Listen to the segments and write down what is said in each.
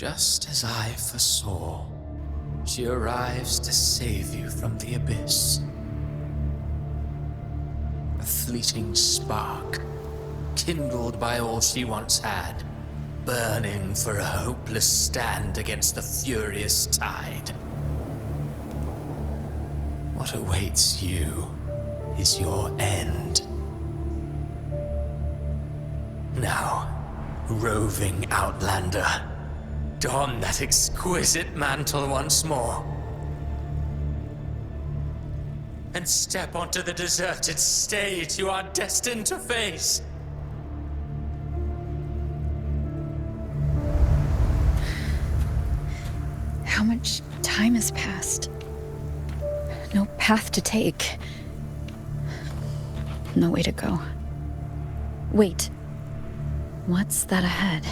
Just as I foresaw, she arrives to save you from the abyss. A fleeting spark, kindled by all she once had, burning for a hopeless stand against the furious tide. What awaits you is your end. Now, roving outlander, don that exquisite mantle once more, and step onto the deserted stage you are destined to face. How much time has passed? No path to take. No way to go. Wait. What's that ahead?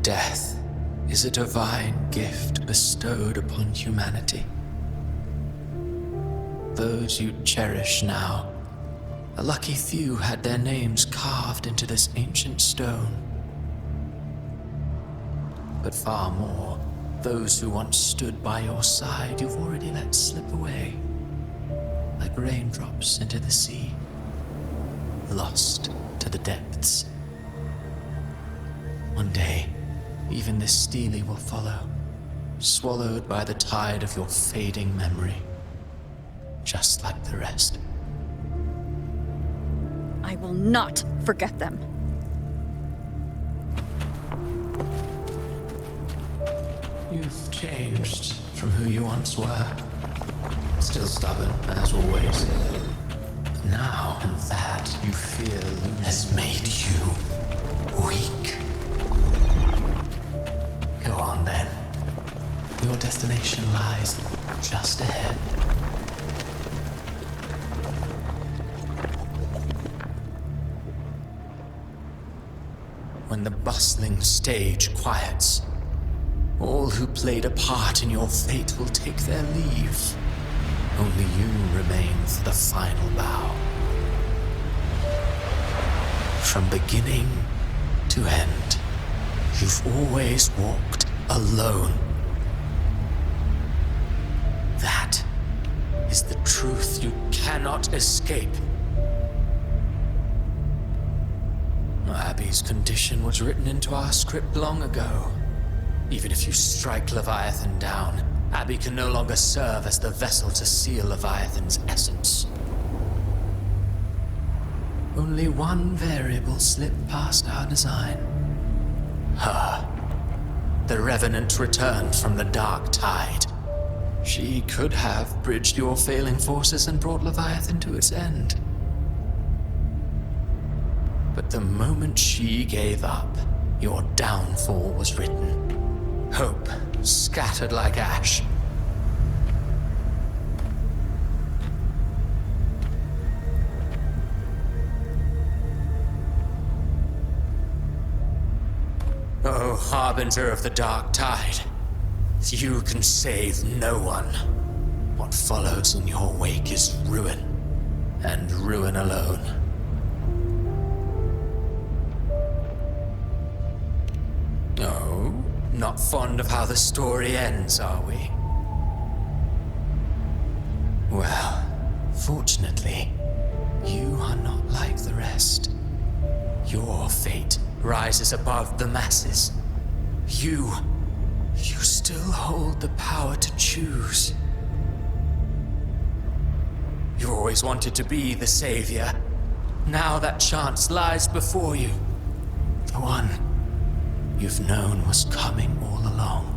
Death is a divine gift bestowed upon humanity. Those you cherish now, a lucky few had their names carved into this ancient stone. But far more, those who once stood by your side you've already let slip away, like raindrops into the sea, lost to the depths. One day, even this Steely will follow, swallowed by the tide of your fading memory, just like the rest. I will not forget them. You've changed from who you once were. Still stubborn, as always. But now, that you fear has made you weak. Go on then. Your destination lies just ahead. When the bustling stage quiets, all who played a part in your fate will take their leave. Only you remain for the final bow. From beginning to end, you've always walked alone. That is the truth you cannot escape. Abby's condition was written into our script long ago. Even if you strike Leviathan down, Abby can no longer serve as the vessel to seal Leviathan's essence. Only one variable slipped past our design. Her. The Revenant returned from the dark tide. She could have bridged your failing forces and brought Leviathan to its end. But the moment she gave up, your downfall was written. Hope scattered like ash. Oh, harbinger of the dark tide, you can save no one. What follows in your wake is ruin, and ruin alone. Oh, not fond of how the story ends, are we? Well, fortunately, you are not like the rest. Your fate rises above the masses. You still hold the power to choose. You always wanted to be the savior. Now that chance lies before you. The one you've known was coming all along.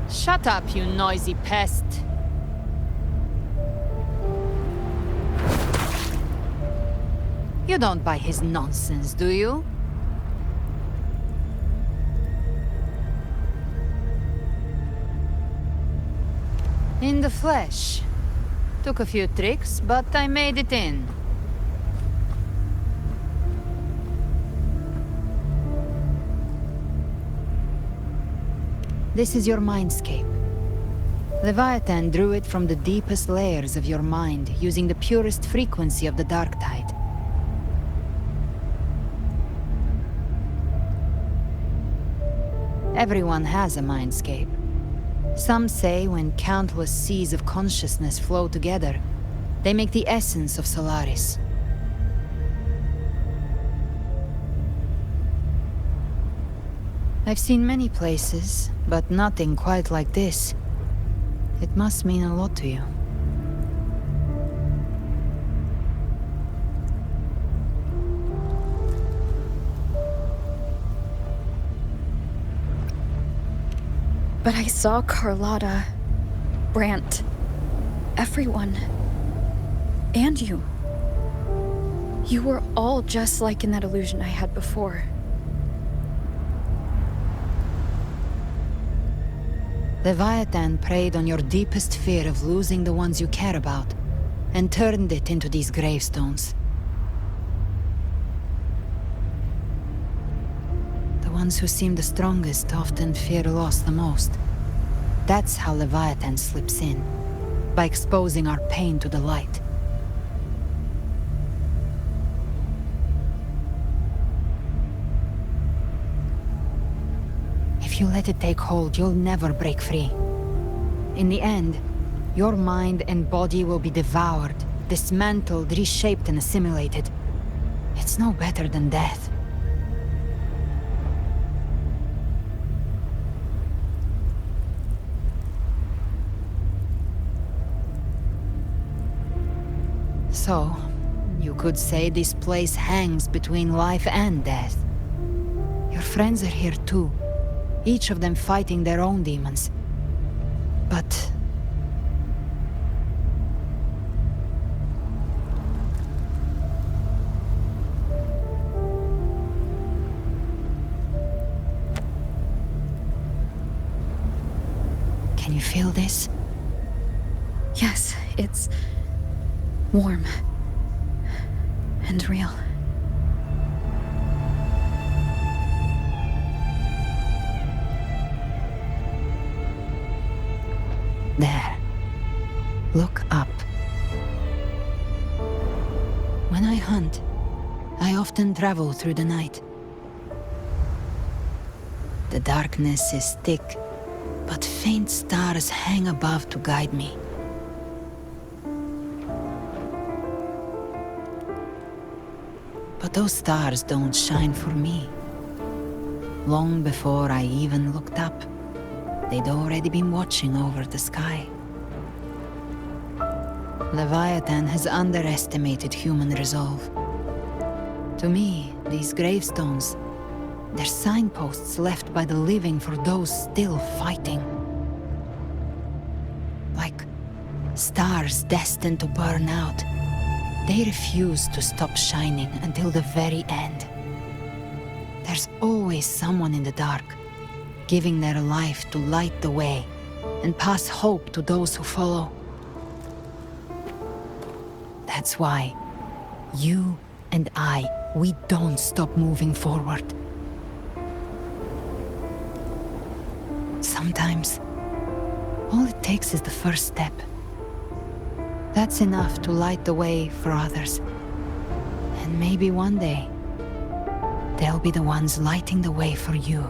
Shut up, you noisy pest. You don't buy his nonsense, do you? In the flesh. Took a few tricks, but I made it in. This is your mindscape. Leviathan drew it from the deepest layers of your mind, using the purest frequency of the dark tide. Everyone has a mindscape. Some say when countless seas of consciousness flow together, they make the essence of Solaris. I've seen many places, but nothing quite like this. It must mean a lot to you. But I saw Carlotta, Brant, everyone. And you. You were all just like in that illusion I had before. Leviathan preyed on your deepest fear of losing the ones you care about, and turned it into these gravestones. The ones who seem the strongest often fear loss the most. That's how Leviathan slips in, by exposing our pain to the light. If you let it take hold, you'll never break free. In the end, your mind and body will be devoured, dismantled, reshaped, and assimilated. It's no better than death. So, you could say this place hangs between life and death. Your friends are here too, each of them fighting their own demons. But... can you feel this? Yes, it's warm and real. There. Look up. When I hunt, I often travel through the night. The darkness is thick, but faint stars hang above to guide me. But those stars don't shine for me. Long before I even looked up, they'd already been watching over the sky. Leviathan has underestimated human resolve. To me, these gravestones, they're signposts left by the living for those still fighting. Like stars destined to burn out, they refuse to stop shining until the very end. There's always someone in the dark, giving their life to light the way and pass hope to those who follow. That's why you and I, we don't stop moving forward. Sometimes, all it takes is the first step. That's enough to light the way for others. And maybe one day, they'll be the ones lighting the way for you.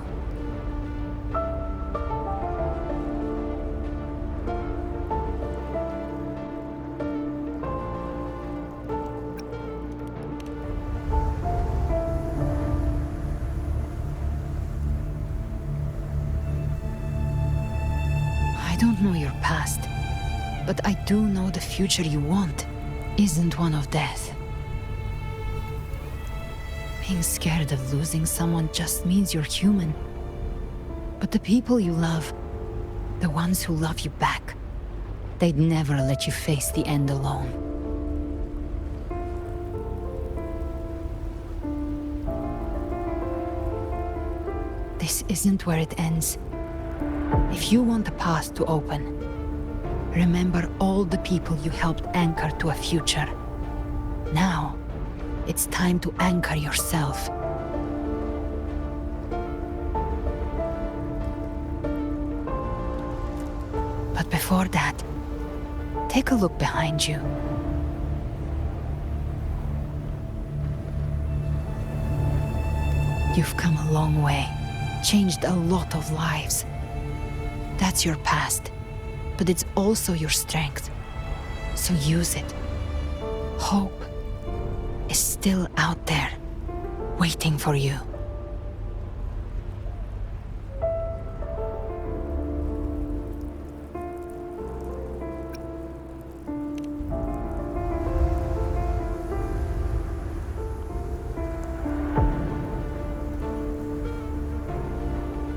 I don't know your past, but I do know the future you want isn't one of death. Being scared of losing someone just means you're human. But the people you love, the ones who love you back, they'd never let you face the end alone. This isn't where it ends. If you want the path to open, Remember all the people you helped anchor to a future. Now, it's time to anchor yourself. But before that, take a look behind you. You've come a long way, changed a lot of lives. That's your past, but it's also your strength. So use it. Hope is still out there, waiting for you.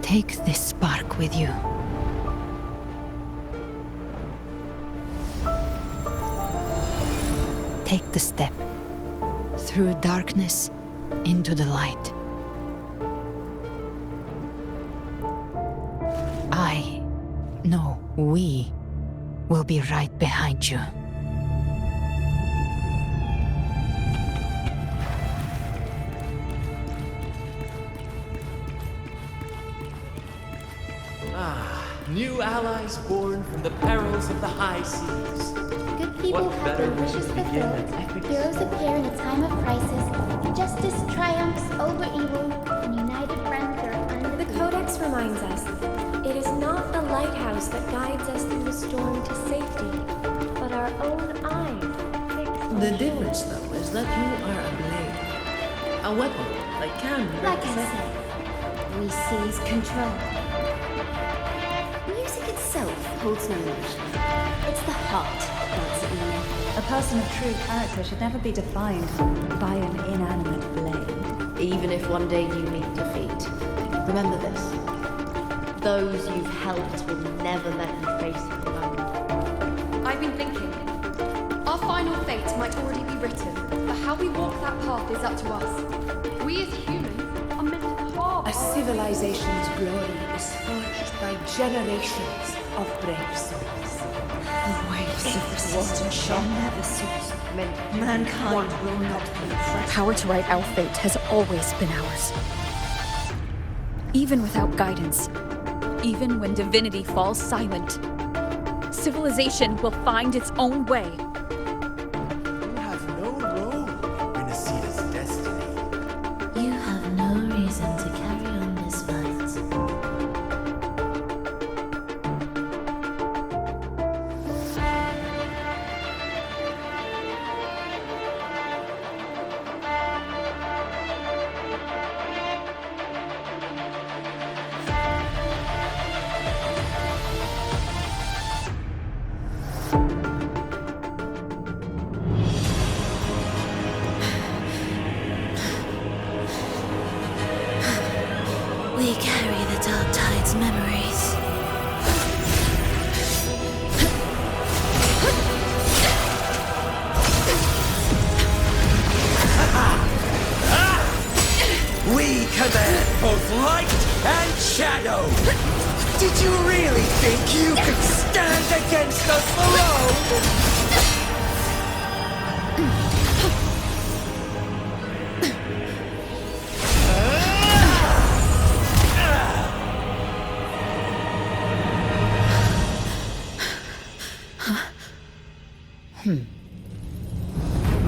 Take this spark with you. Take the step through darkness into the light. We will be right behind you. New allies born from the perils of the high seas. Good people What have better their way wishes to begin fulfilled. than epic Heroes story? appear in a time of crisis. Justice triumphs over evil, and united friends are under The Codex reminds us, it is not the lighthouse that guides us through the storm to safety, but our own eyes fixed on The shore. difference, though, is that you are a blade. A weapon that can be Like I represented. said, we seize control. Music itself holds no emotion. It's the heart that's in me. A person of true character should never be defined by an inanimate blade. Even if one day you meet defeat, remember this. Those you've helped will never let you face it alone. I've been thinking. Our final fate might already be written, but how we walk that path is up to us. We as humans are meant to carve A civilization's glory is forged by generations of brave souls. The waves of resistance shall never cease. Mankind will not be oppressed. Power to write our fate has always been ours. Even without guidance, even when divinity falls silent, civilization will find its own way. You have no role in Renacita's destiny. You have no reason to carry on this fight. We carry the Dark Tide's memories. We command both light and shadow. Did you really think you could stand against us alone?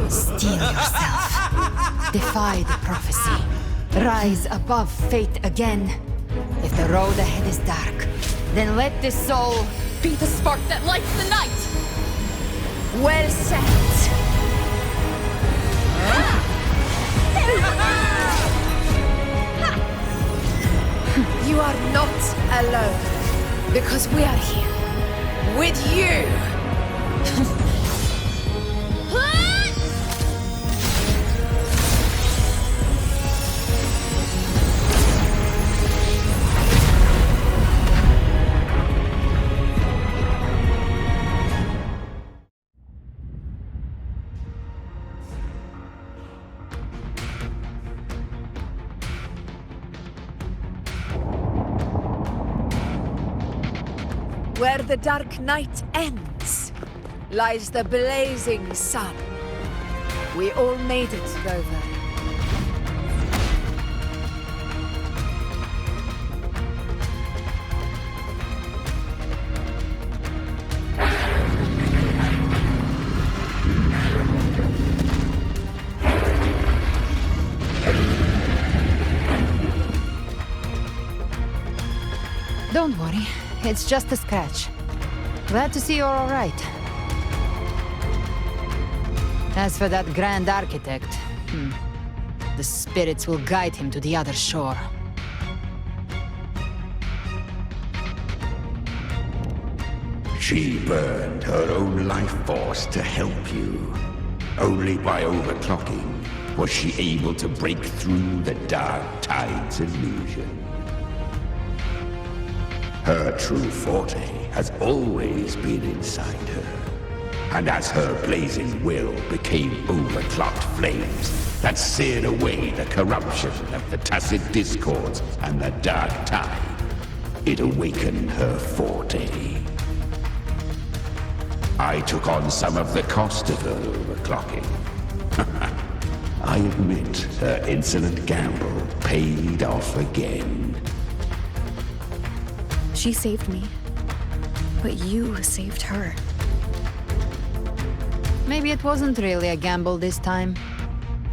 Steel yourself. Defy the prophecy. Rise above fate again. If the road ahead is dark, then let this soul Be the spark that lights the night! well set. You are not alone, because we are here with you. Where the dark night ends, lies the blazing sun. We all made it, Rover. Don't worry, it's just a scratch. Glad to see you're all right. As for that Grand Architect, the spirits will guide him to the other shore. She burned her own life force to help you. Only by overclocking was she able to break through the Dark Tide's illusion. Her true forte has always been inside her. And as her blazing will became overclocked flames that seared away the corruption of the tacit discords and the Dark Tide, it awakened her forte. I took on some of the cost of her overclocking. I admit her insolent gamble paid off again. She saved me. But you saved her. Maybe it wasn't really a gamble this time.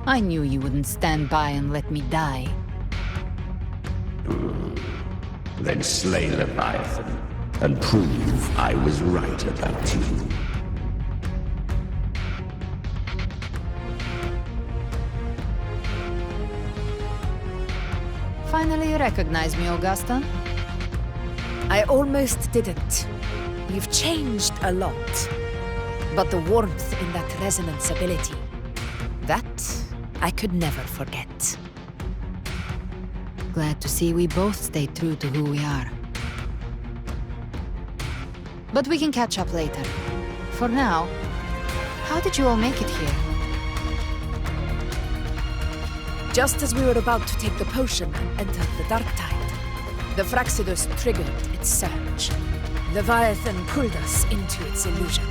I knew you wouldn't stand by and let me die. Then slay Leviathan and prove I was right about you. Finally you recognize me, Augusta? I almost didn't. You've changed a lot. But the warmth in that resonance ability, that I could never forget. Glad to see we both stay true to who we are. But we can catch up later. For now, how did you all make it here? Just as we were about to take the potion and enter the Dark Tide, the Fraxidus triggered its surge. Leviathan pulled us into its illusion.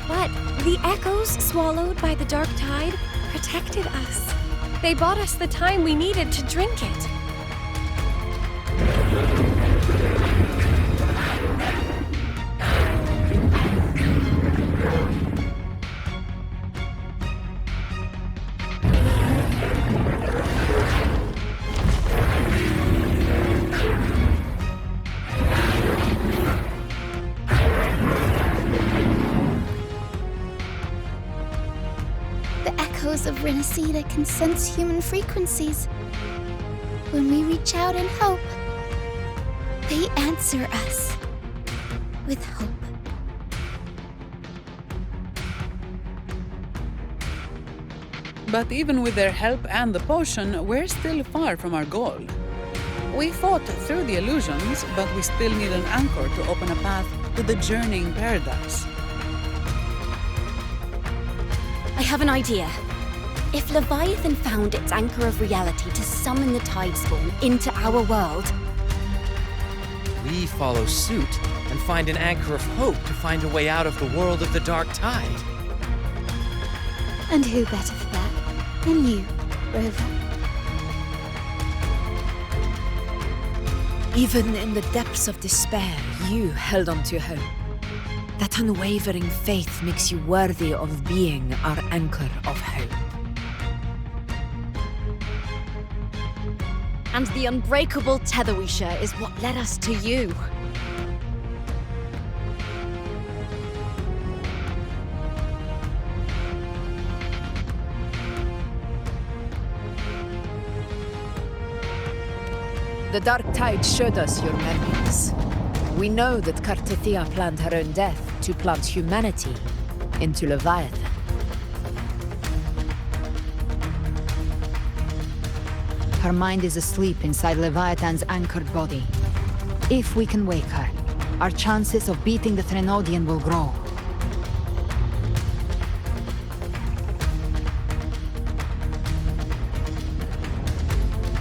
But the echoes swallowed by the Dark Tide protected us. They bought us the time we needed to drink it. Of Renacida can sense human frequencies. When we reach out in hope, they answer us with hope. But even with their help and the potion, we're still far from our goal. We fought through the illusions, but we still need an anchor to open a path to the journeying paradise. I have an idea. If Leviathan found its anchor of reality to summon the Tidespawn into our world, we follow suit and find an anchor of hope to find a way out of the world of the Dark Tide. And who better for that than you, Rover? Even in the depths of despair, you held on to hope. That unwavering faith makes you worthy of being our anchor of hope. and the unbreakable tether we share is what led us to you. The Dark Tide showed us your memories. We know that Kartithia planned her own death to plant humanity into Leviathan. Her mind is asleep inside Leviathan's anchored body. If we can wake her, our chances of beating the Threnodian will grow.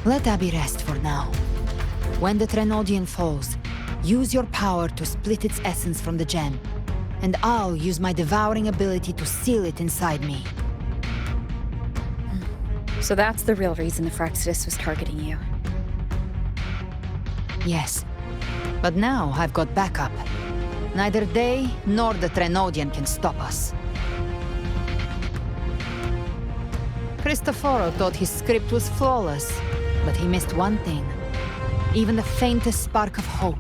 Let Abby rest for now. When the Threnodian falls, use your power to split its essence from the gem, and I'll use my devouring ability to seal it inside me. So that's the real reason the Phrexidus was targeting you. Yes. But now I've got backup. Neither they nor the Threnodian can stop us. Cristoforo thought his script was flawless, but he missed one thing. Even the faintest spark of hope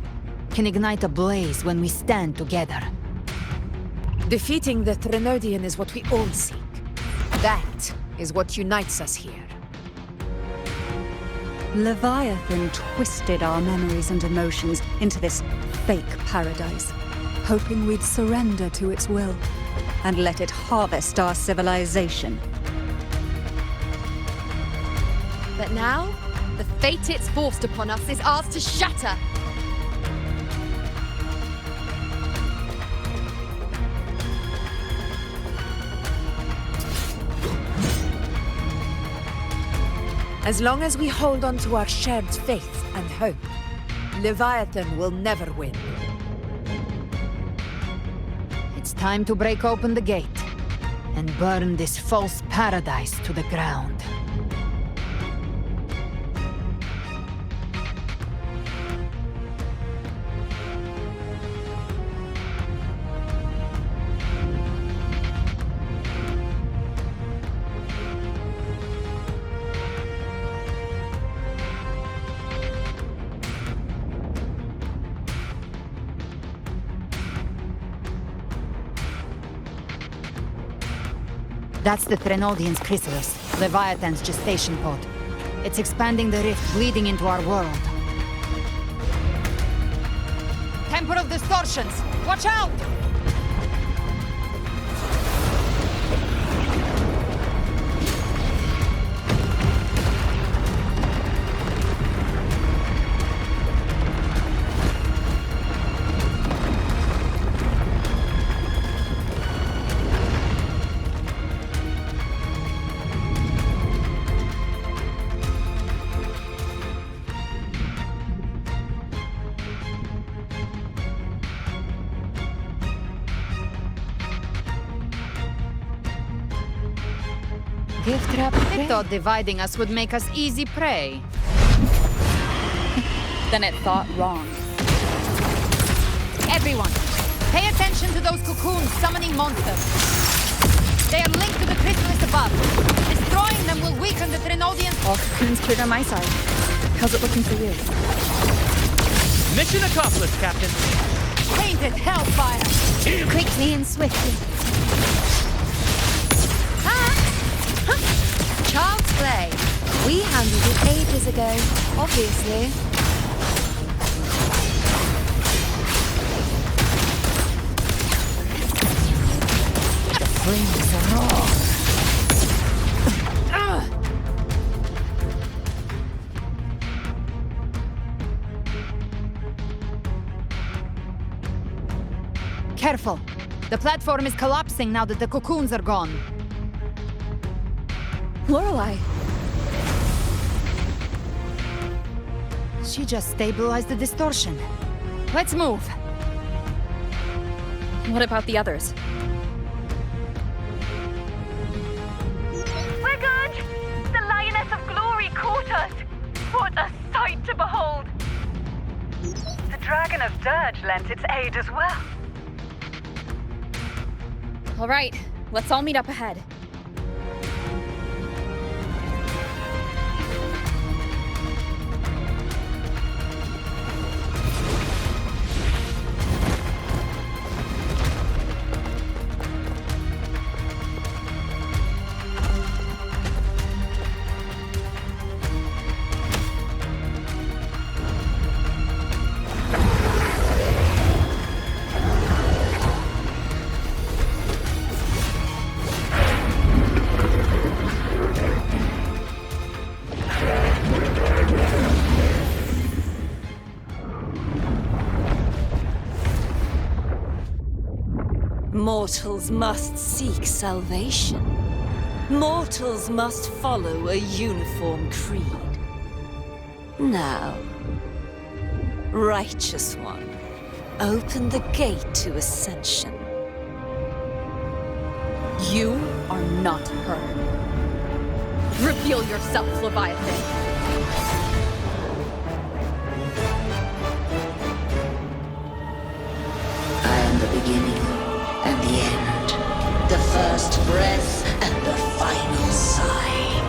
can ignite a blaze when we stand together. Defeating the Threnodian is what we all seek. That is what unites us here. Leviathan twisted our memories and emotions into this fake paradise, hoping we'd surrender to its will and let it harvest our civilization. But now, the fate it's forced upon us is ours to shatter. As long as we hold on to our shared faith and hope, Leviathan will never win. It's time to break open the gate and burn this false paradise to the ground. That's the Threnodian's chrysalis, Leviathan's gestation pod. It's expanding the rift, bleeding into our world. Temper of distortions! Watch out! They thought dividing us would make us easy prey. Then it thought wrong. Everyone, pay attention to those cocoons summoning monsters. They are linked to the chrysalis above. Destroying them will weaken the Threnodian. All cocoons cleared on my side. How's it looking for you? Mission accomplished, Captain. Painted hellfire. Quickly and swiftly. Child's play. We handled it ages ago, obviously. The flames are raw. Careful. The platform is collapsing now that the cocoons are gone. Lorelei. She just stabilized the distortion. Let's move. What about the others? We're good! The Lioness of Glory caught us! What a sight to behold! The Dragon of Dirge lent its aid as well. All right, let's all meet up ahead. Mortals must seek salvation. Mortals must follow a uniform creed. Now, Righteous one, open the gate to ascension. You are not her. Reveal yourself, Leviathan. I am the beginning and the end, the first breath and the final sigh.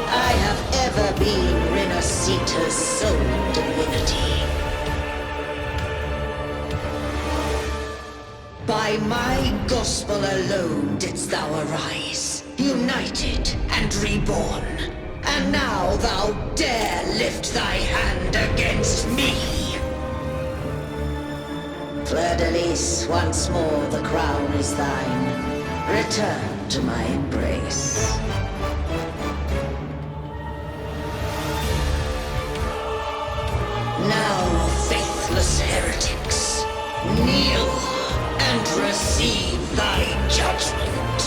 I have ever been Renasita's sole divinity. By my gospel alone didst thou arise, united and reborn. And now thou dare lift thy hand against me! Fleur-de-Lis, once more the crown is thine. Return to my embrace. Now, faithless heretics, kneel and receive thy judgment.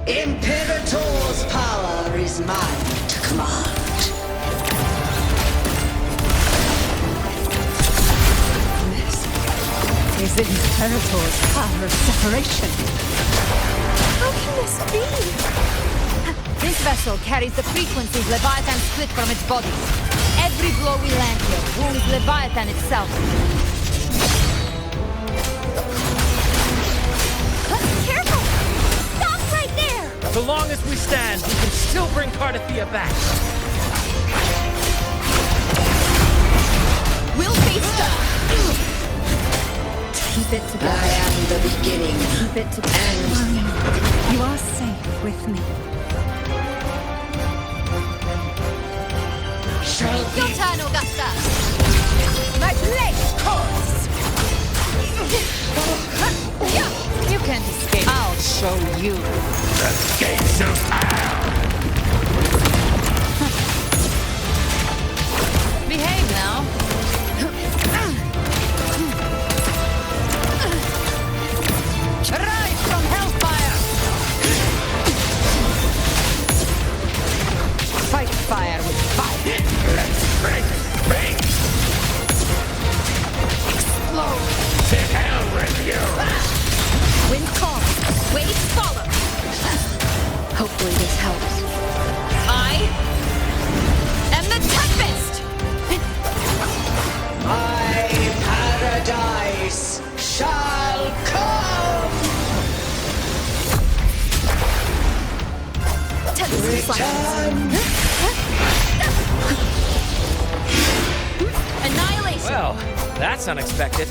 Imperator's power is mine to command. This is Imperator's power of separation. How can this be? This vessel carries the frequencies Leviathan split from its body. Every blow we land here wounds Leviathan itself. Careful! Stop right there! So long as we stand, we can still bring Cardathia back. We'll face them! Keep it together. I am the beginning. Keep it together. You are safe with me. Your turn, Augusta! My blade course! You can't escape. I'll show you. The gates of hell! Behave now. Rise from hellfire! Fight fire with fire. Let's break things! Explode! To hell with you! Wind calms, waves follow. Hopefully this helps. I am the Tempest! My paradise shall come! Return! Annihilation! Well, that's unexpected.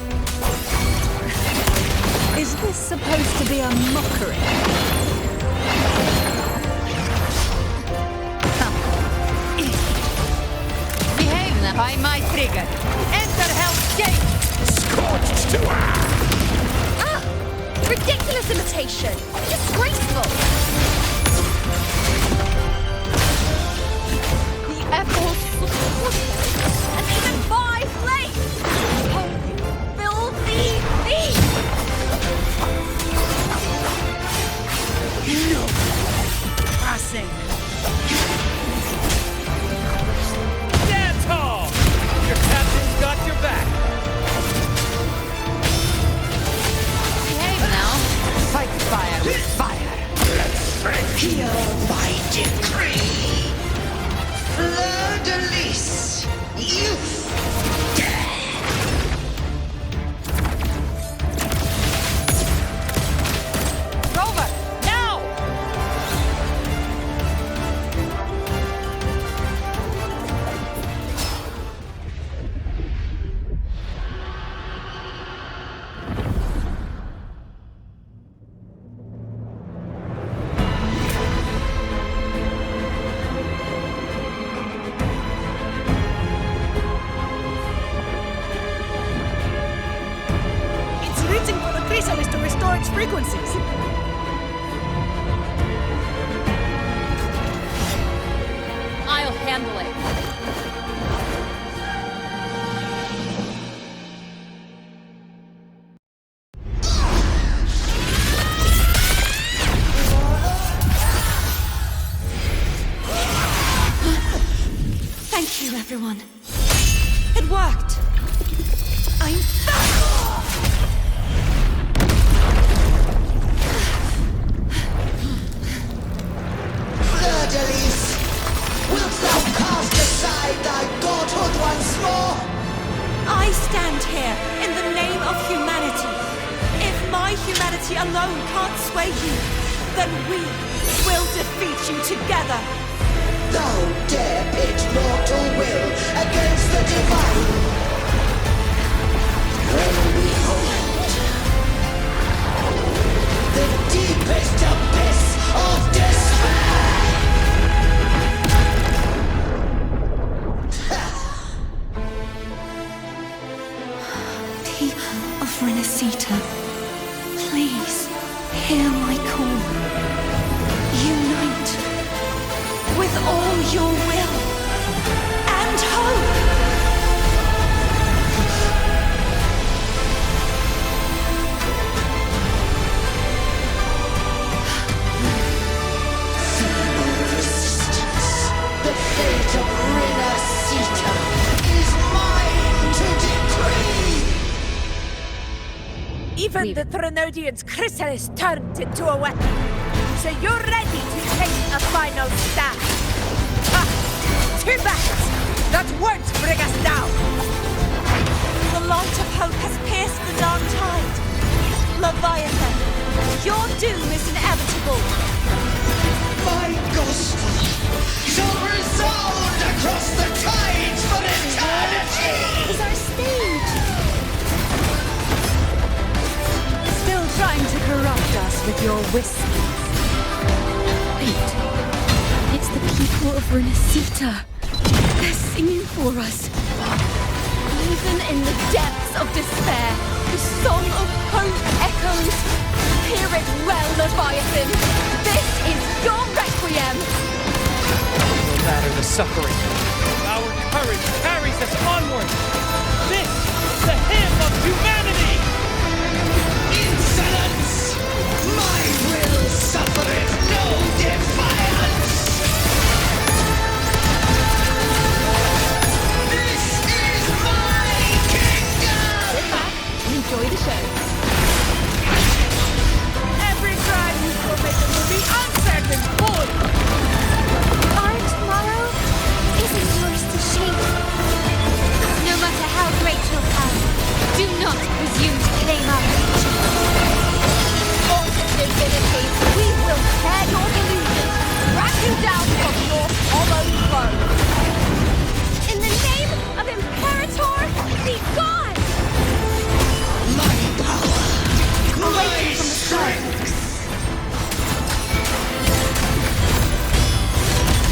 Is this supposed to be a mockery? Behave now by my trigger. Enter Hell's Gate! Scorched to Ah! Ridiculous imitation! Disgraceful! The echoes And even by flame! Oh, you filthy thief! No! Passing! Stand tall! Your captain's got your back! Behave now. Fight fire with fire. Hear my decree! Fleur-de-Lis, youth, Rover, now! It's reaching for the chrysalis to restore its frequencies. I'll handle it. Thank you, everyone. It worked. I'm back! Fleur-de-Lis, wilt thou cast aside thy godhood once more? I stand here in the name of humanity. If my humanity alone can't sway you, then we will defeat you together. Thou dare pit mortal will against the divine. Well, behold, the deepest abyss of despair. People of Renacita, please hear my call. Unite with all your will and hope. Resistance. The fate of Renacita is mine to decree. Even the Threnodian's chrysalis turned into a weapon. So you're ready to take a final stand. Ah, too bad! That won't bring us down! The light of hope has pierced the dark tide. Leviathan, your doom is inevitable. My gospel shall resound across the tides for eternity! Is our stage! Still trying to corrupt us with your whispers. Wait. It's the people of Renacita. They're singing for us. Even in the depths of despair, the song of hope echoes. Hear it well, Leviathan. This is your requiem. No matter the suffering, our courage carries us onward. This is the hymn of humanity. Insolence! My will suffereth no defiance! This is my kingdom! Sit back and enjoy the show. Every crime you commit will be answered in full! Our tomorrow isn't yours to shape. No matter how great your power, do not presume to claim our future. Divinity, we will tear your delusions, drag you down from your hollow throne. In the name of Imperator, be gone! My power! Awaken My from the strength!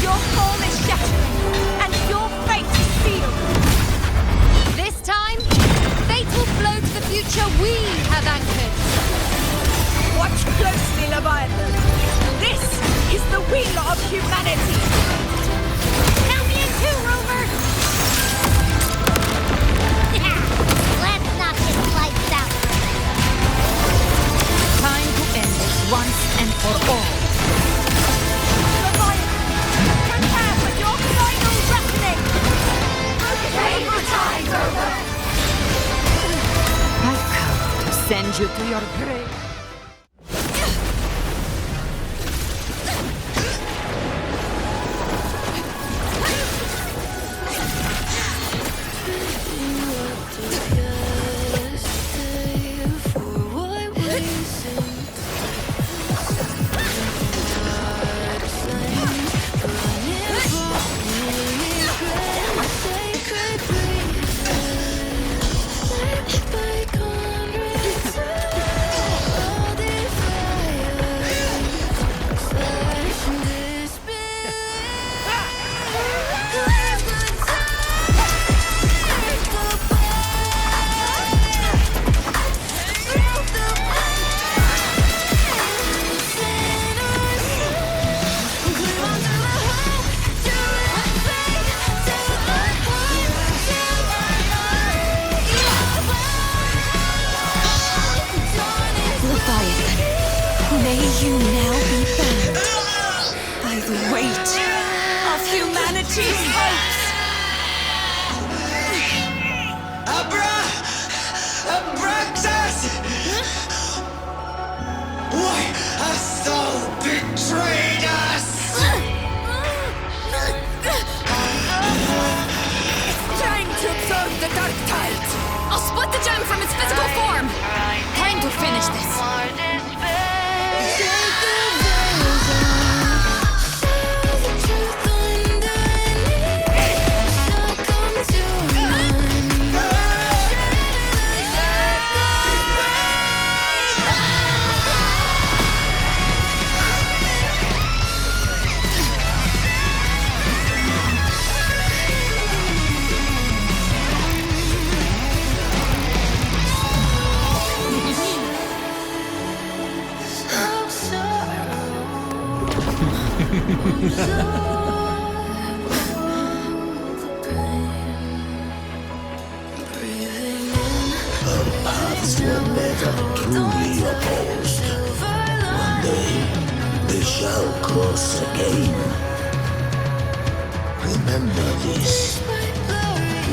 Your fall is shattering, and your fate is sealed. This time, fate will flow to the future we have anchored. Watch closely, Leviathan. This is the wheel of humanity. Count me in too, Rover! Let's knock his lights out. Time to end this once and for all. Leviathan, prepare for your final reckoning. Pray for time, Rover! I've come to send you to your grave. May you now be bound by the weight of humanity's hopes shall course again. Remember this.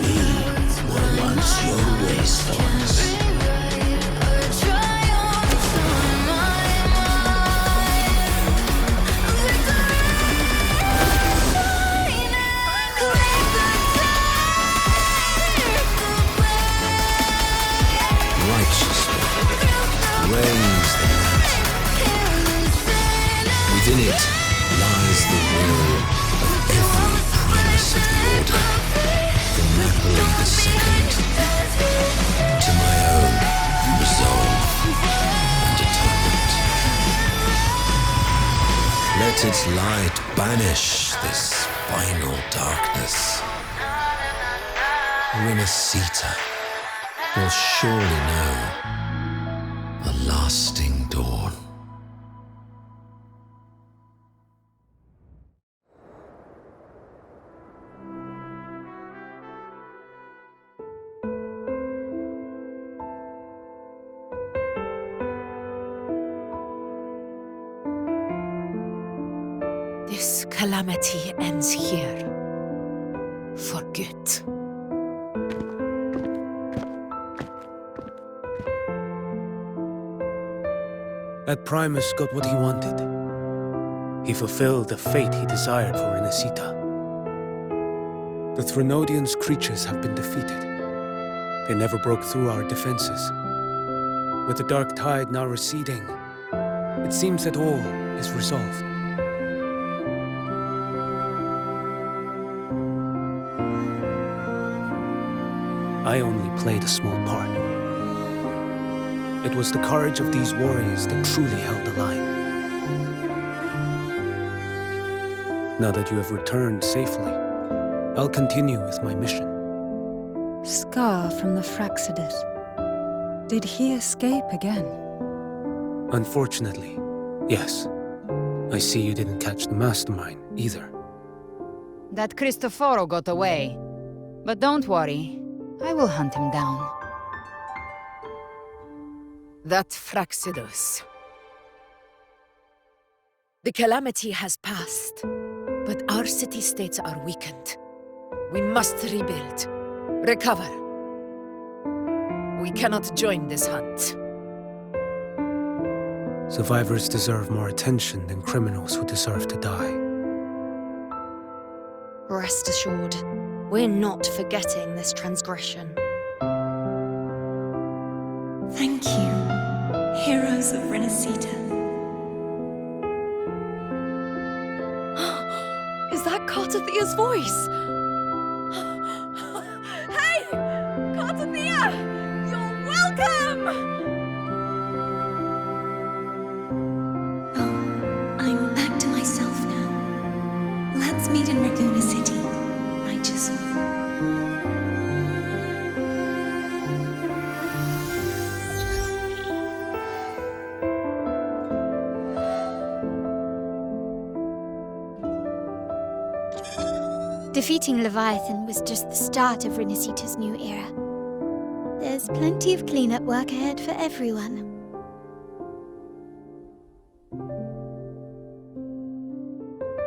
We were once your wastelands. Reigns the mountain. Within it lies the will of every primus of the Order, from Napoli II to my own resolve and atonement. Let its light banish this final darkness. Renacita will surely know a lasting dawn. This calamity ends here. For good. That Primus got what he wanted. He fulfilled the fate he desired for Renacita. The Threnodian's creatures have been defeated. They never broke through our defenses. With the dark tide now receding, it seems that all is resolved. I only played a small part. It was the courage of these warriors that truly held the line. Now that you have returned safely, I'll continue with my mission. Scar from the Fraxidus. Did he escape again? Unfortunately, yes. I see you didn't catch the mastermind either. That Cristoforo got away. But don't worry, I will hunt him down. That Fraxidus. The calamity has passed, but our city-states are weakened. We must rebuild, recover. We cannot join this hunt. Survivors deserve more attention than criminals who deserve to die. Rest assured, we're not forgetting this transgression. Thank you, heroes of Renacita. Is that Cartathia's voice? Hey! Cartathia! You're welcome! Oh, I'm back to myself now. Let's meet in Raguna City, righteous one. Defeating Leviathan was just the start of Renacita's new era. There's plenty of cleanup work ahead for everyone.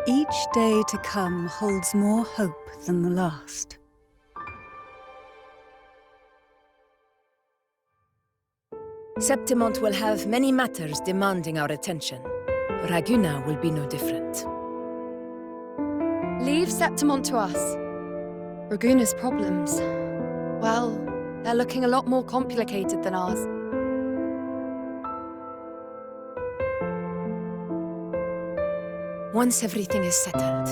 Each day to come holds more hope than the last. Septimont will have many matters demanding our attention. Raguna will be no different. Leave Septimont to us. Raguna's problems, well, they're looking a lot more complicated than ours. Once everything is settled,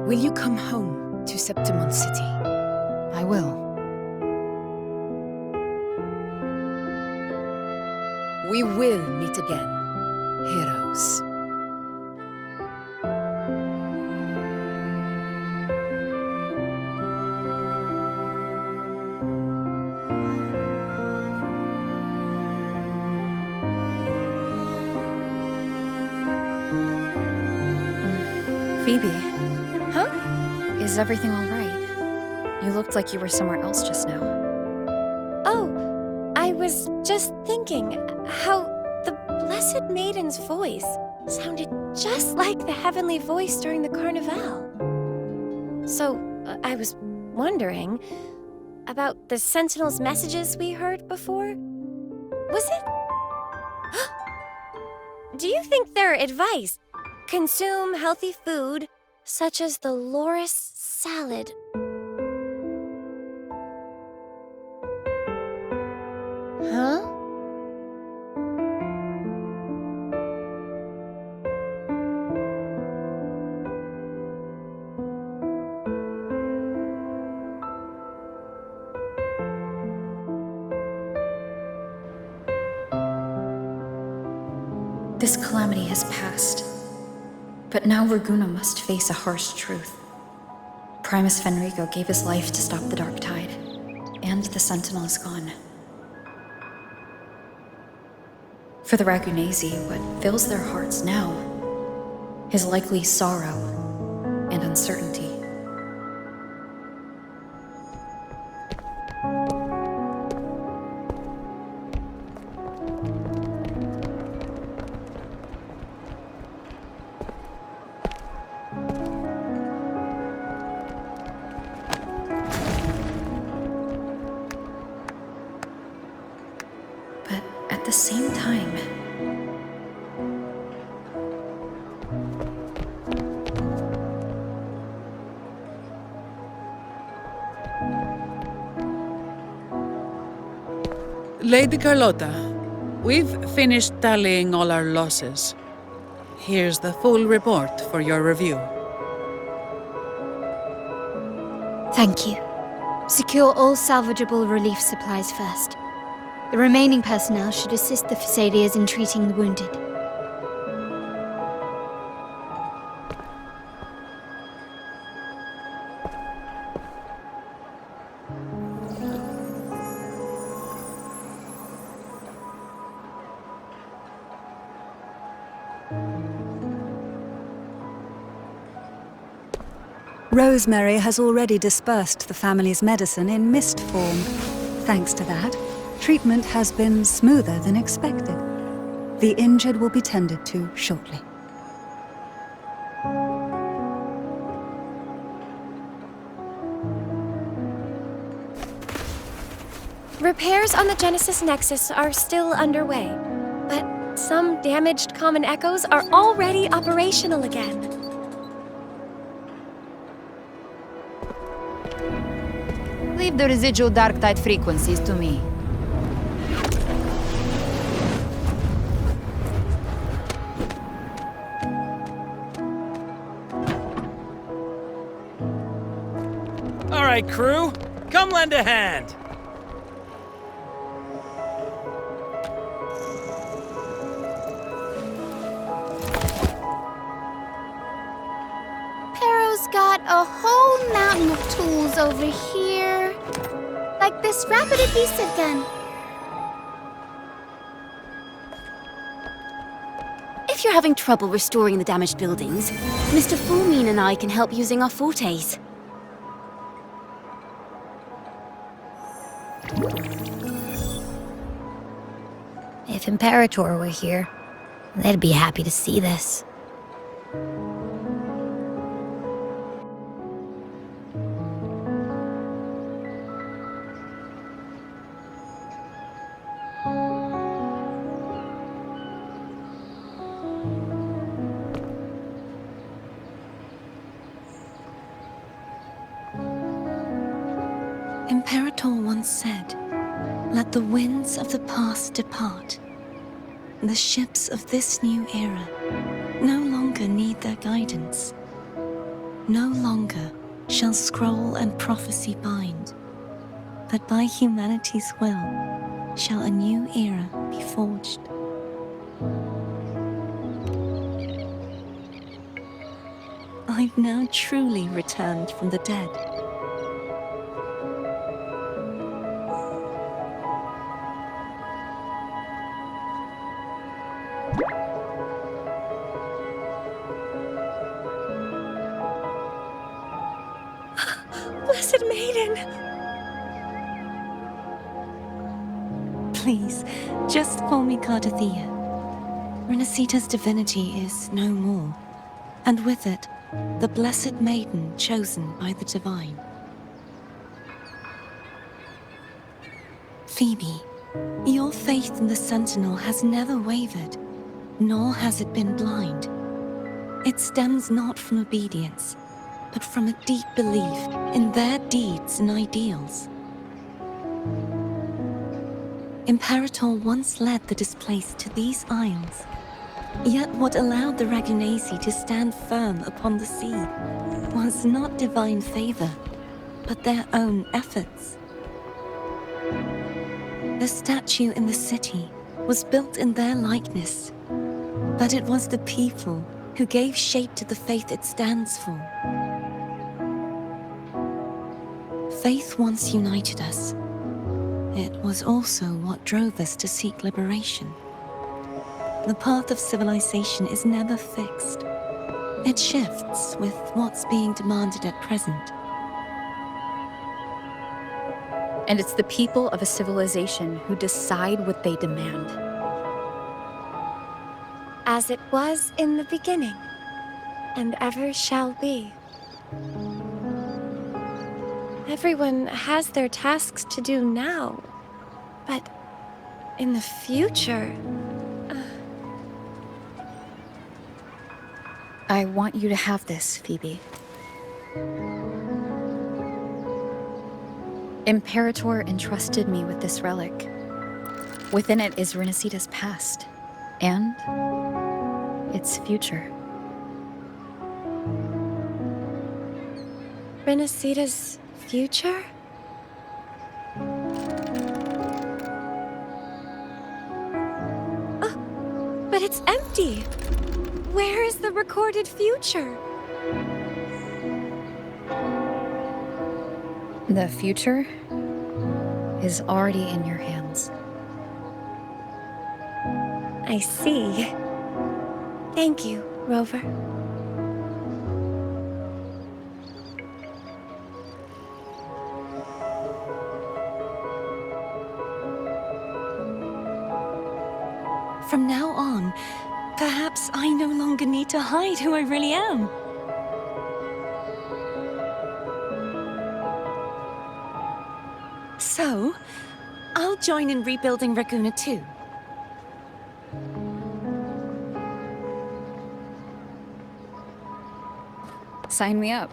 will you come home to Septimont City? I will. We will meet again, heroes. Phoebe. Huh? Is everything all right? You looked like you were somewhere else just now. Oh, I was just thinking how the Blessed Maiden's voice sounded just like the heavenly voice during the Carnival. So, I was wondering about the Sentinel's messages we heard before. Was it? Do you think their advice, consume healthy food, such as the loris salad? Huh? This calamity has passed, but now Verguna must face a harsh truth. Primus Fenrico gave his life to stop the Dark Tide, and the Sentinel is gone. For the Ragunesi, what fills their hearts now is likely sorrow and uncertainty. But at the same time, Lady Carlotta, we've finished tallying all our losses. Here's the full report for your review. Thank you. Secure all salvageable relief supplies first. The remaining personnel should assist the Phasaelias in treating the wounded. Rosemary has already dispersed the family's medicine in mist form. Thanks to that, treatment has been smoother than expected. The injured will be tended to shortly. Repairs on the Genesis Nexus are still underway, but some damaged common echoes are already operational again. Leave the residual dark tide frequencies to me. All right, crew, come lend a hand. Pero's got a whole mountain of tools over here. Like this rapid adhesive gun. If you're having trouble restoring the damaged buildings, Mr. Fulmine and I can help using our fortes. If Imperator were here, they'd be happy to see this. Imperator once said, "Let the winds of the past depart. The ships of this new era no longer need their guidance. No longer shall scroll and prophecy bind, but by humanity's will shall a new era be forged." I've now truly returned from the dead. Blessed Maiden! Please, just call me Cardathea. Renacita's divinity is no more, and with it, the blessed maiden chosen by the divine. Phoebe, your faith in the Sentinel has never wavered, nor has it been blind. It stems not from obedience, but from a deep belief in their deeds and ideals. Imperator once led the displaced to these isles. Yet what allowed the Ragunasi to stand firm upon the sea was not divine favor, but their own efforts. The statue in the city was built in their likeness, but it was the people who gave shape to the faith it stands for. Faith once united us. It was also what drove us to seek liberation. The path of civilization is never fixed. It shifts with what's being demanded at present. And it's the people of a civilization who decide what they demand. As it was in the beginning, and ever shall be. Everyone has their tasks to do now, but in the future... I want you to have this, Phoebe. Imperator entrusted me with this relic. Within it is Renacita's past, and its future. Renacita's future? Oh, but it's empty! Where is the recorded future? The future is already in your hands. I see. Thank you, Rover. From now on, perhaps I no longer need to hide who I really am. So, I'll join in rebuilding Raguna too. Sign me up.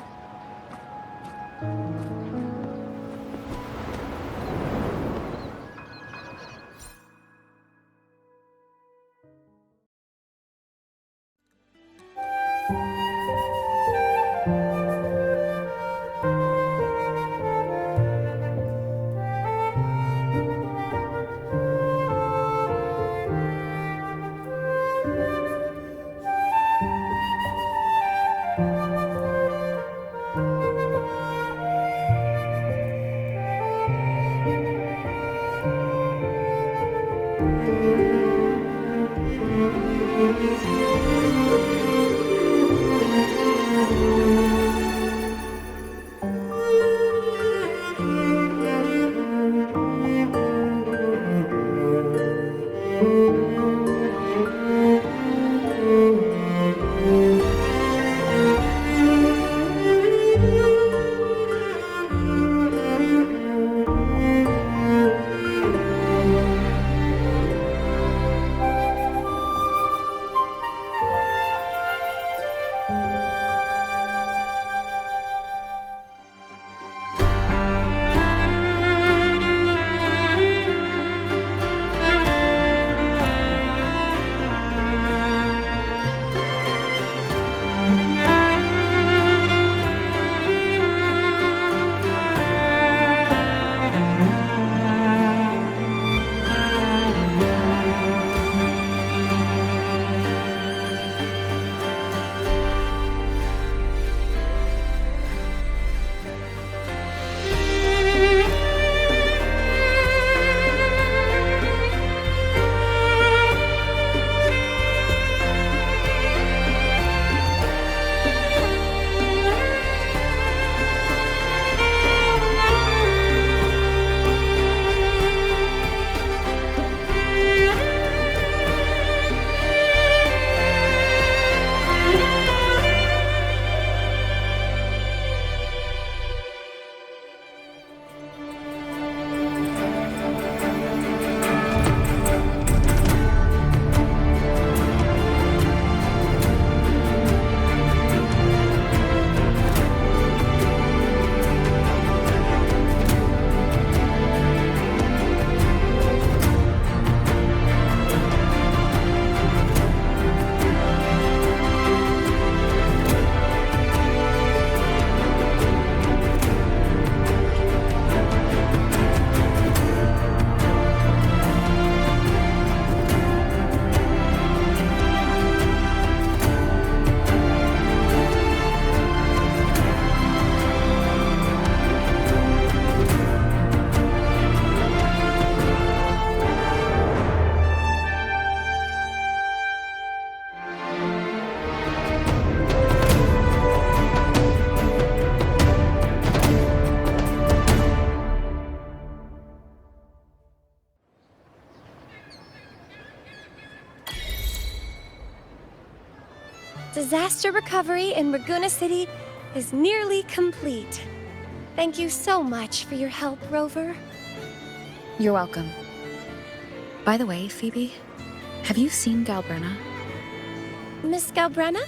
disaster recovery in Ragunna City is nearly complete. Thank you so much for your help, Rover. You're welcome. By the way, Phoebe, have you seen Galbrenna? Miss Galbrenna?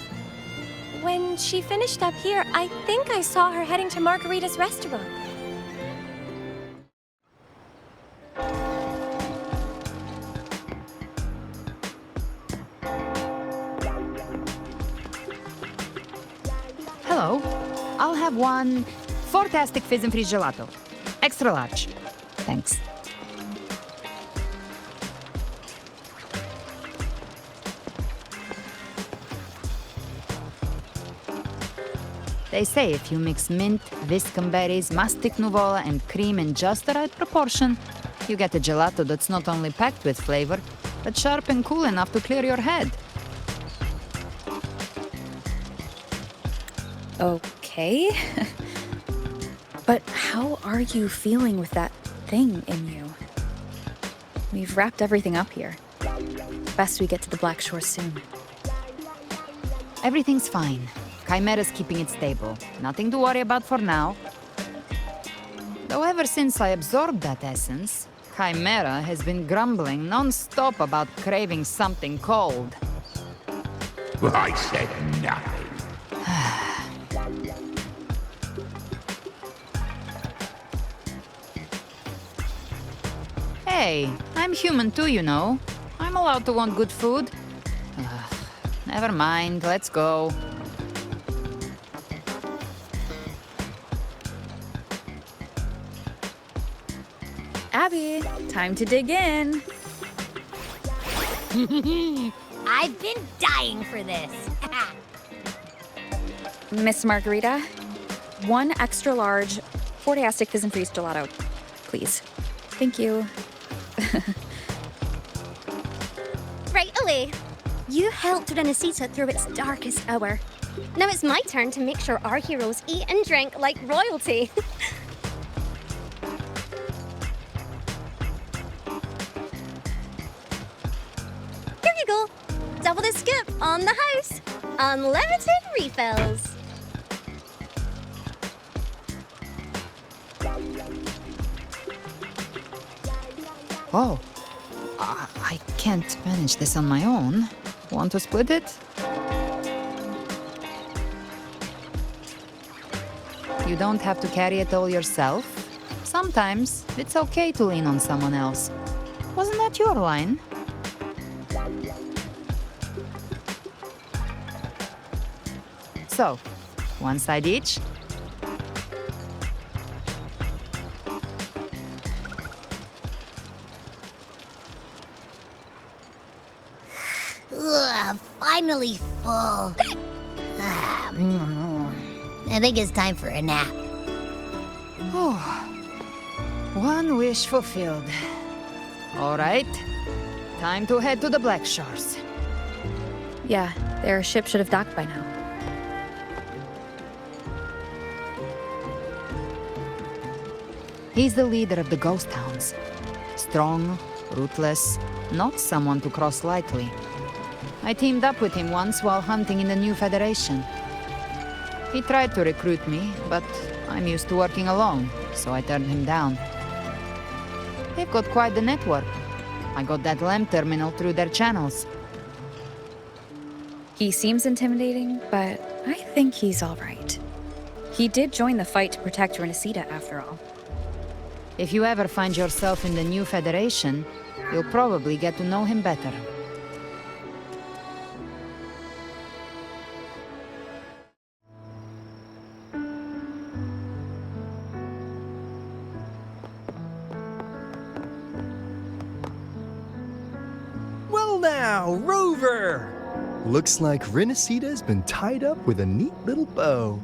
When she finished up here, I think I saw her heading to Margarita's restaurant. Hello. I'll have one fantastic fizz and freeze gelato. Extra large. Thanks. They say if you mix mint, Viscum berries, mastic nuvola, and cream in just the right proportion, you get a gelato that's not only packed with flavor, but sharp and cool enough to clear your head. Okay. But how are you feeling with that thing in you? We've wrapped everything up here. Best we get to the Black Shore soon. Everything's fine. Chimera's keeping it stable. Nothing to worry about for now. Though ever since I absorbed that essence, Chimera has been grumbling non-stop about craving something cold. I said nothing. Hey, I'm human too, you know. I'm allowed to want good food. Never mind, let's go. Abby, time to dig in. I've been dying for this. Miss Margarita, one extra large Fortastic Fizz and Freeze gelato, please. Thank you. Right away. You helped Renesita through its darkest hour. Now it's my turn to make sure our heroes eat and drink like royalty. Here you go. Double the skip on the house. Unlimited refills. Oh, I can't manage this on my own. Want to split it? You don't have to carry it all yourself. Sometimes it's okay to lean on someone else. Wasn't that your line? So, one side each. Ugh, finally full. I think it's time for a nap. Oh, one wish fulfilled. All right, time to head to the Black Shores. Yeah, their ship should have docked by now. He's the leader of the Ghost Hounds. Strong, ruthless, not someone to cross lightly. I teamed up with him once while hunting in the new Federation. He tried to recruit me, but I'm used to working alone, so I turned him down. They've got quite the network. I got that LEM terminal through their channels. He seems intimidating, but I think he's all right. He did join the fight to protect Renesita, after all. If you ever find yourself in the new Federation, you'll probably get to know him better. Well now, Rover! Looks like Renesita's been tied up with a neat little bow.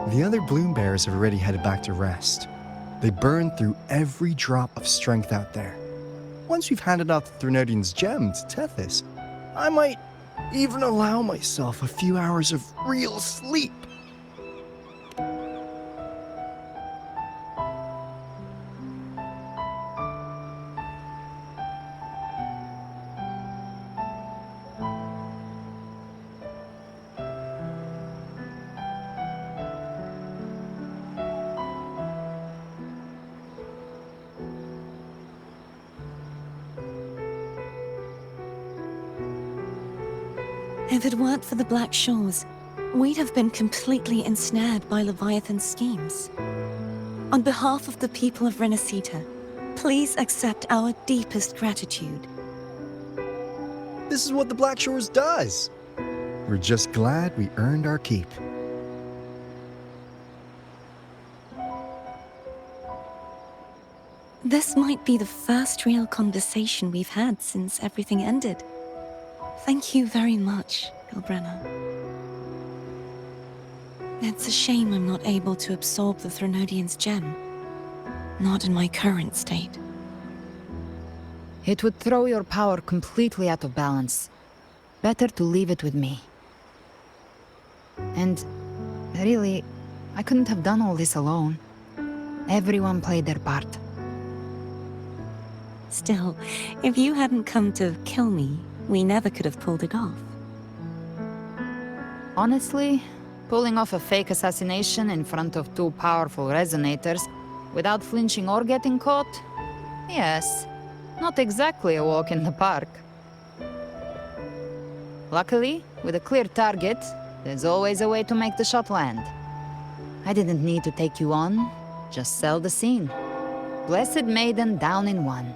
The other Bloom Bears have already headed back to rest. They burned through every drop of strength out there. Once we've handed out the Threnodian's gem to Tethys, I might even allow myself a few hours of real sleep. If it weren't for the Black Shores, we'd have been completely ensnared by Leviathan's schemes. On behalf of the people of Renacita, please accept our deepest gratitude. This is what the Black Shores does. We're just glad we earned our keep. This might be the first real conversation we've had since everything ended. Thank you very much, Galbrenna. It's a shame I'm not able to absorb the Threnodian's gem. Not in my current state. It would throw your power completely out of balance. Better to leave it with me. And really, I couldn't have done all this alone. Everyone played their part. Still, if you hadn't come to kill me, we never could have pulled it off. Honestly, pulling off a fake assassination in front of two powerful resonators without flinching or getting caught? Yes, not exactly a walk in the park. Luckily, with a clear target, there's always a way to make the shot land. I didn't need to take you on, just sell the scene. Blessed Maiden down in one.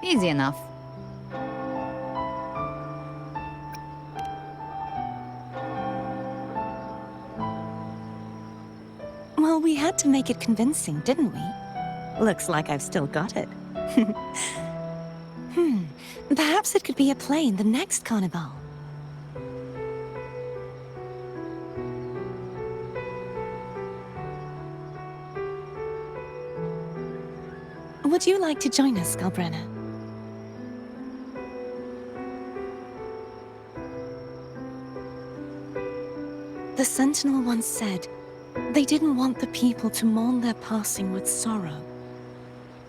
Easy enough. Well, we had to make it convincing, didn't we? Looks like I've still got it. Perhaps it could be a play in the next carnival. Would you like to join us, Galbrenna? The Sentinel once said, they didn't want the people to mourn their passing with sorrow.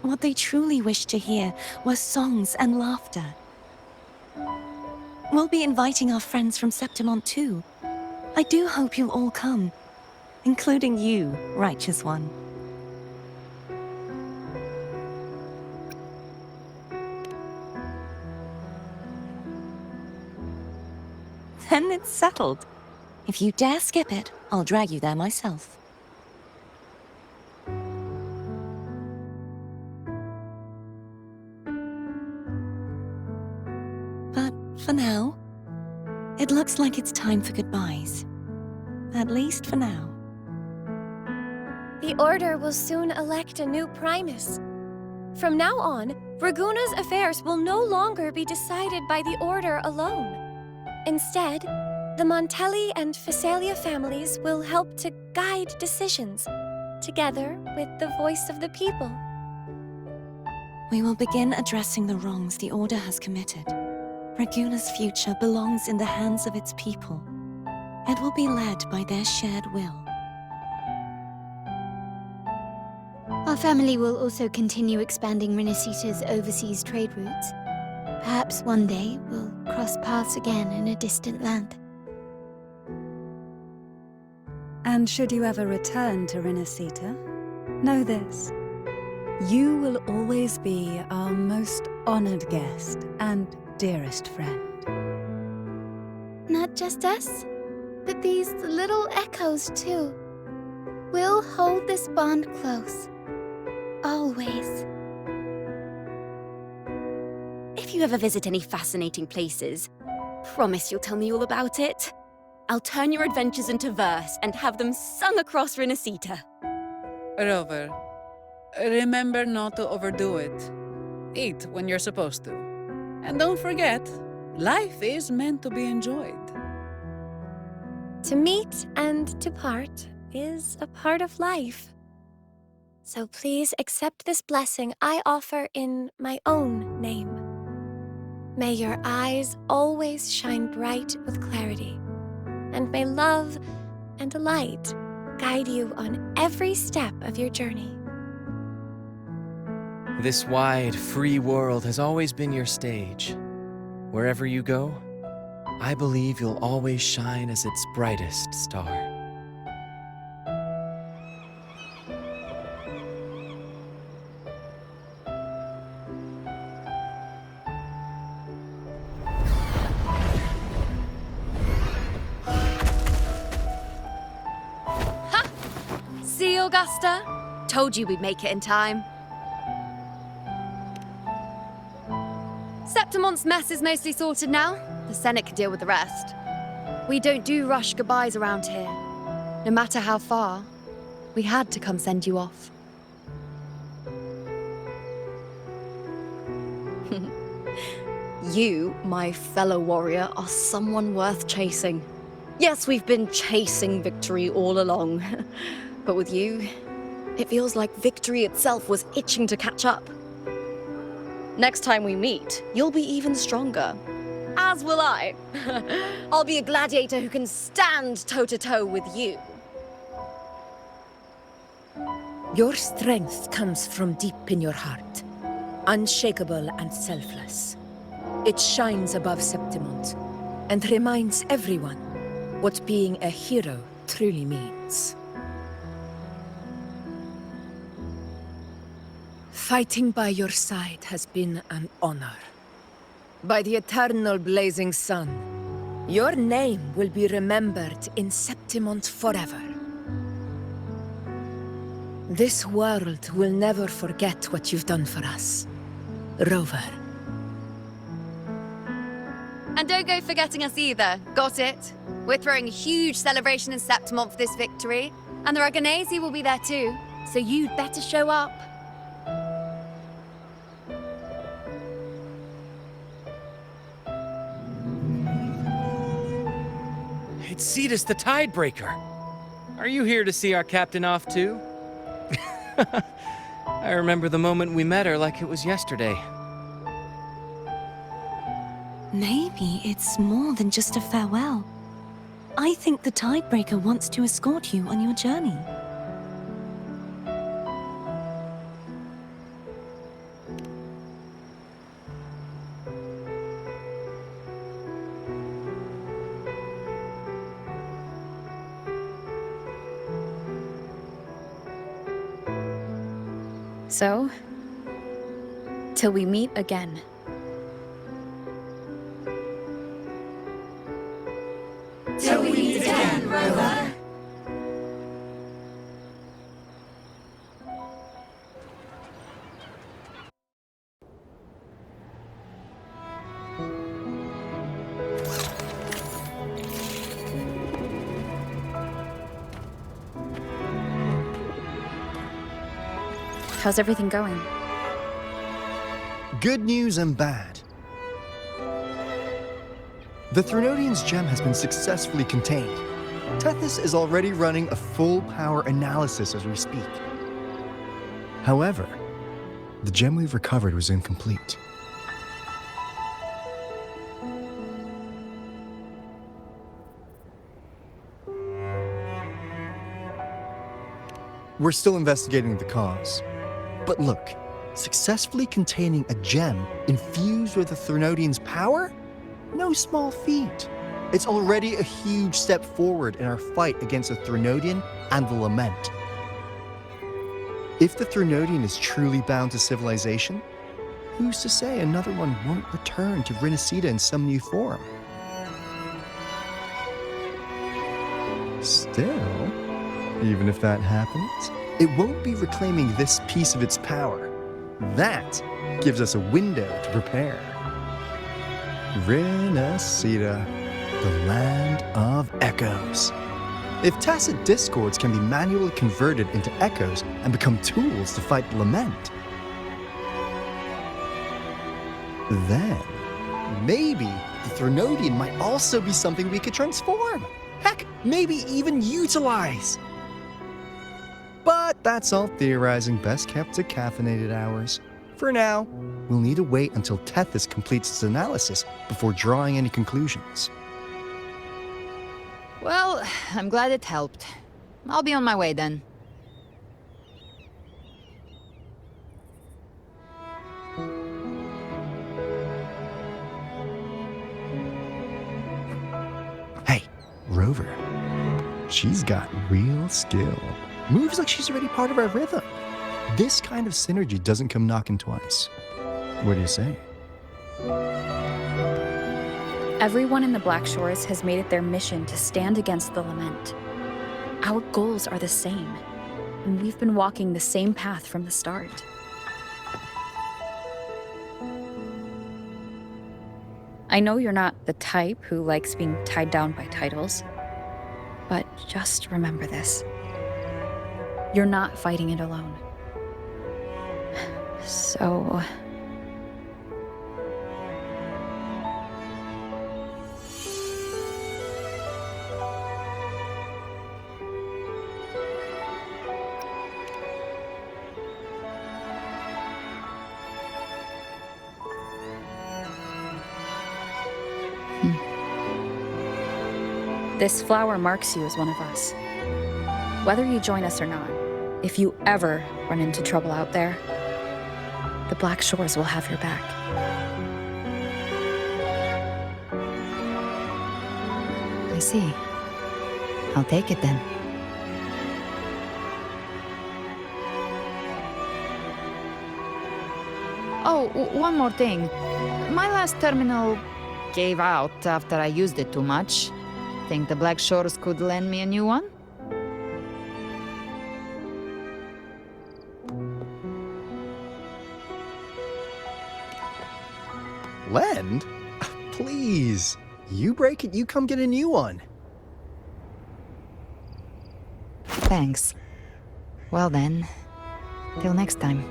What they truly wished to hear were songs and laughter. We'll be inviting our friends from Septimont too. I do hope you'll all come, including you, Righteous One. Then it's settled. If you dare skip it, I'll drag you there myself. But for now, it looks like it's time for goodbyes. At least for now. The Order will soon elect a new Primus. From now on, Raguna's affairs will no longer be decided by the Order alone. Instead, the Montelli and Phasalia families will help to guide decisions, together with the voice of the people. We will begin addressing the wrongs the Order has committed. Raguna's future belongs in the hands of its people. It will be led by their shared will. Our family will also continue expanding Renacita's overseas trade routes. Perhaps one day we'll cross paths again in a distant land. And should you ever return to Renacita, know this. You will always be our most honored guest and dearest friend. Not just us, but these little echoes too. We'll hold this bond close. Always. If you ever visit any fascinating places, promise you'll tell me all about it. I'll turn your adventures into verse and have them sung across Renacita. Rover, remember not to overdo it. Eat when you're supposed to. And don't forget, life is meant to be enjoyed. To meet and to part is a part of life. So please accept this blessing I offer in my own name. May your eyes always shine bright with clarity, and may love and light guide you on every step of your journey. This wide, free world has always been your stage. Wherever you go, I believe you'll always shine as its brightest star. See, Augusta? Told you we'd make it in time. Septimont's mess is mostly sorted now. The Senate can deal with the rest. We don't do rush goodbyes around here. No matter how far, we had to come send you off. You, my fellow warrior, are someone worth chasing. Yes, we've been chasing victory all along. But with you, it feels like victory itself was itching to catch up. Next time we meet, you'll be even stronger. As will I. I'll be a gladiator who can stand toe-to-toe with you. Your strength comes from deep in your heart, unshakable and selfless. It shines above Septimont and reminds everyone what being a hero truly means. Fighting by your side has been an honor. By the eternal blazing sun, your name will be remembered in Septimont forever. This world will never forget what you've done for us, Rover. And don't go forgetting us either, got it? We're throwing a huge celebration in Septimont for this victory, and the Aragonese will be there too, so you'd better show up. It's Cetus the Tidebreaker. Are you here to see our captain off too? I remember the moment we met her like it was yesterday. Maybe it's more than just a farewell. I think the Tidebreaker wants to escort you on your journey. So, till we meet again. Till we meet again, Rover. How's everything going? Good news and bad. The Threnodian's gem has been successfully contained. Tethys is already running a full power analysis as we speak. However, the gem we've recovered was incomplete. We're still investigating the cause. But look, successfully containing a gem infused with the Threnodian's power? No small feat. It's already a huge step forward in our fight against the Threnodian and the Lament. If the Threnodian is truly bound to civilization, who's to say another one won't return to Renacida in some new form? Still, even if that happens, it won't be reclaiming this piece of its power. That gives us a window to prepare. Renacida, the land of echoes. If tacit discords can be manually converted into echoes and become tools to fight the Lament, then maybe the Threnodian might also be something we could transform. Heck, maybe even utilize. But that's all theorizing best kept to caffeinated hours. For now, we'll need to wait until Tethys completes its analysis before drawing any conclusions. Well, I'm glad it helped. I'll be on my way then. Hey, Rover. She's got real skill. Moves like she's already part of our rhythm. This kind of synergy doesn't come knocking twice. What do you say? Everyone in the Black Shores has made it their mission to stand against the Lament. Our goals are the same. and we've been walking the same path from the start. I know you're not the type who likes being tied down by titles, but just remember this. You're not fighting it alone. So... This flower marks you as one of us. Whether you join us or not, if you ever run into trouble out there, the Black Shores will have your back. I see. I'll take it then. Oh, one more thing. My last terminal gave out after I used it too much. Think the Black Shores could lend me a new one? Lend? Please. You break it, you come get a new one. Thanks. Well then, till next time.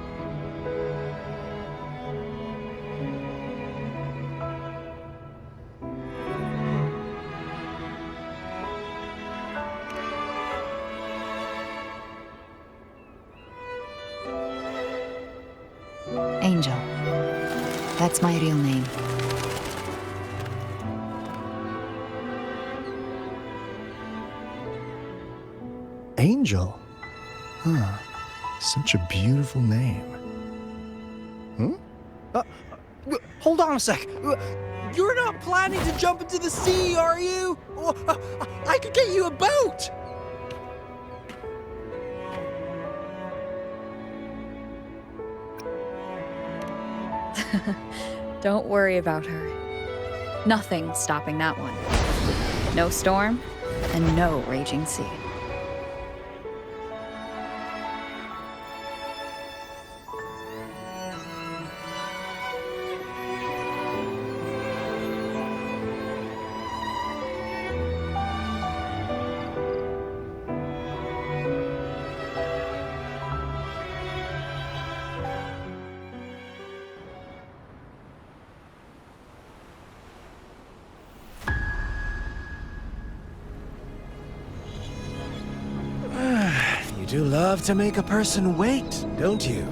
Angel. That's my real name. Angel? Huh. Such a beautiful name. Hold on a sec. You're not planning to jump into the sea, are you? I could get you a boat! Don't worry about her. Nothing's stopping that one. No storm, and no raging sea. You do love to make a person wait, don't you?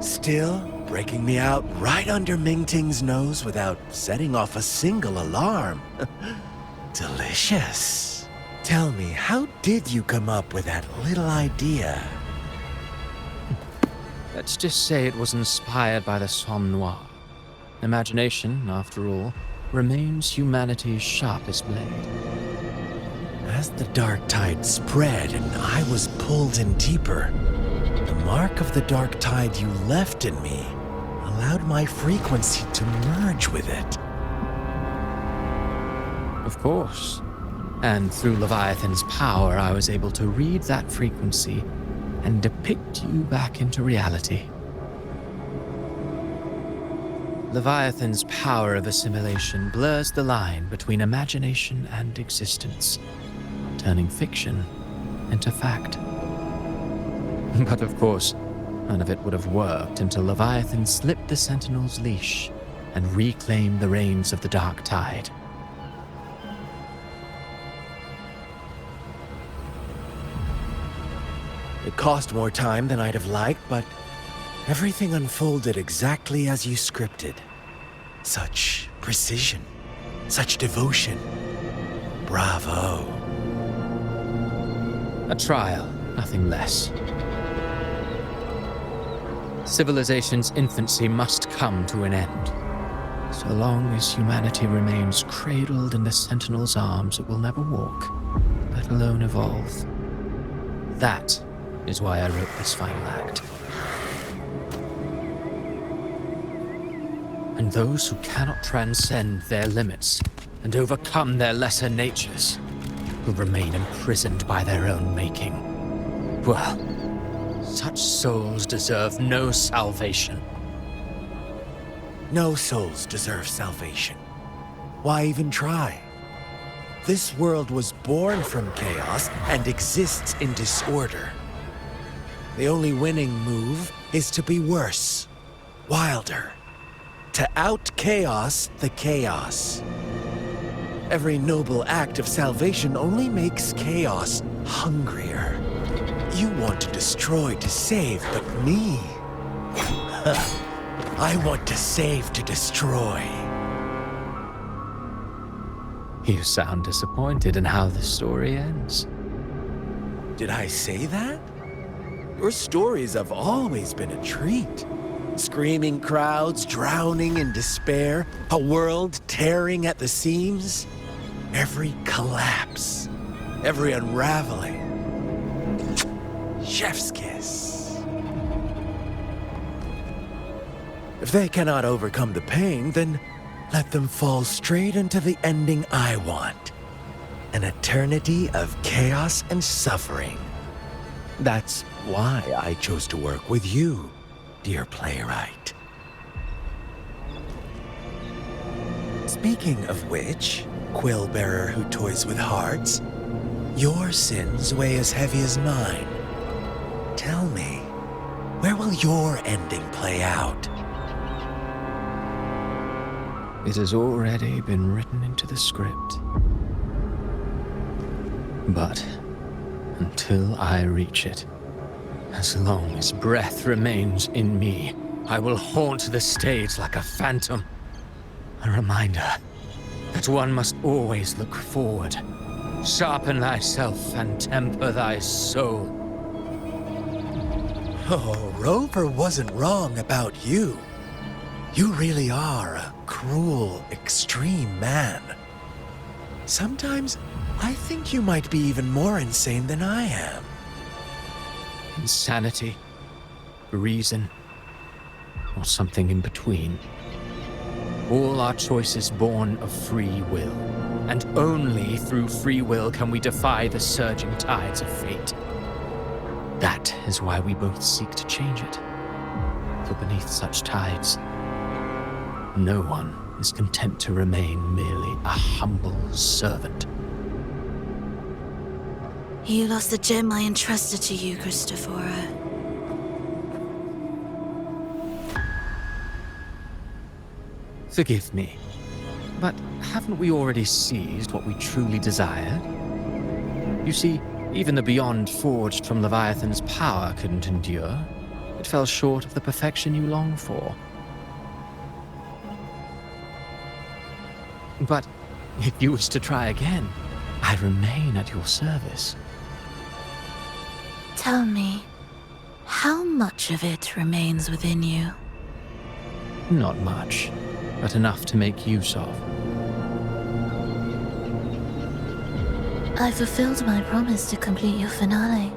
Still, breaking me out right under Mingting's nose without setting off a single alarm. Delicious. Tell me, how did you come up with that little idea? Let's just say it was inspired by the Somme Noire. Imagination, after all, remains humanity's sharpest blade. As the dark tide spread and I was pulled in deeper, the mark of the dark tide you left in me allowed my frequency to merge with it. Of course. And through Leviathan's power, I was able to read that frequency and depict you back into reality. Leviathan's power of assimilation blurs the line between imagination and existence, turning fiction into fact. But of course, none of it would have worked until Leviathan slipped the Sentinel's leash and reclaimed the reins of the dark tide. It cost more time than I'd have liked, but everything unfolded exactly as you scripted. Such precision, such devotion. Bravo. A trial, nothing less. Civilization's infancy must come to an end. So long as humanity remains cradled in the Sentinel's arms, it will never walk, let alone evolve. That is why I wrote this final act. And those who cannot transcend their limits and overcome their lesser natures will remain imprisoned by their own making. Well, such souls deserve no salvation. No souls deserve salvation. Why even try? This world was born from chaos and exists in disorder. The only winning move is to be worse, wilder, to out-chaos the chaos. Every noble act of salvation only makes chaos hungrier. You want to destroy to save, but me? I want to save to destroy. You sound disappointed in how the story ends. Did I say that? Your stories have always been a treat. Screaming crowds drowning in despair, a world tearing at the seams. Every collapse, every unraveling. Chef's kiss. If they cannot overcome the pain, then let them fall straight into the ending I want. An eternity of chaos and suffering. That's why I chose to work with you, dear playwright. Speaking of which, quill-bearer who toys with hearts, your sins weigh as heavy as mine. Tell me, where will your ending play out? It has already been written into the script. But until I reach it, as long as breath remains in me, I will haunt the stage like a phantom. A reminder that one must always look forward. Sharpen thyself and temper thy soul. Oh, Rover wasn't wrong about you. You really are a cruel, extreme man. Sometimes I think you might be even more insane than I am. Insanity, reason, or something in between. All our choices born of free will, and only through free will can we defy the surging tides of fate. That is why we both seek to change it. For beneath such tides, no one is content to remain merely a humble servant. You lost the gem I entrusted to you, Christophora. Forgive me, but haven't we already seized what we truly desired? You see, even the beyond forged from Leviathan's power couldn't endure. It fell short of the perfection you long for. But if you wish to try again, I remain at your service. Tell me, how much of it remains within you? Not much, but enough to make use of. I fulfilled my promise to complete your finale.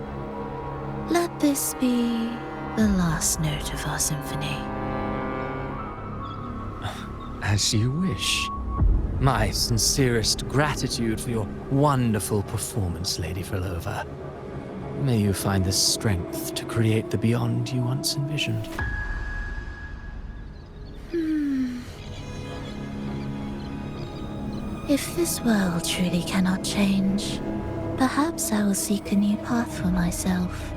Let this be the last note of our symphony. As you wish. My sincerest gratitude for your wonderful performance, Lady Frolova. May you find the strength to create the beyond you once envisioned. If this world truly cannot change, perhaps I will seek a new path for myself.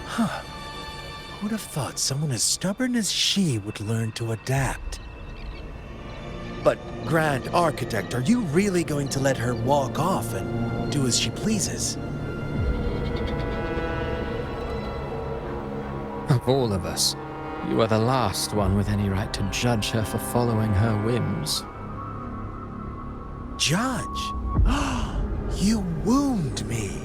Huh. Who'd have thought someone as stubborn as she would learn to adapt? But, Grand Architect, are you really going to let her walk off and do as she pleases? Of all of us, you are the last one with any right to judge her for following her whims. Judge? You wound me.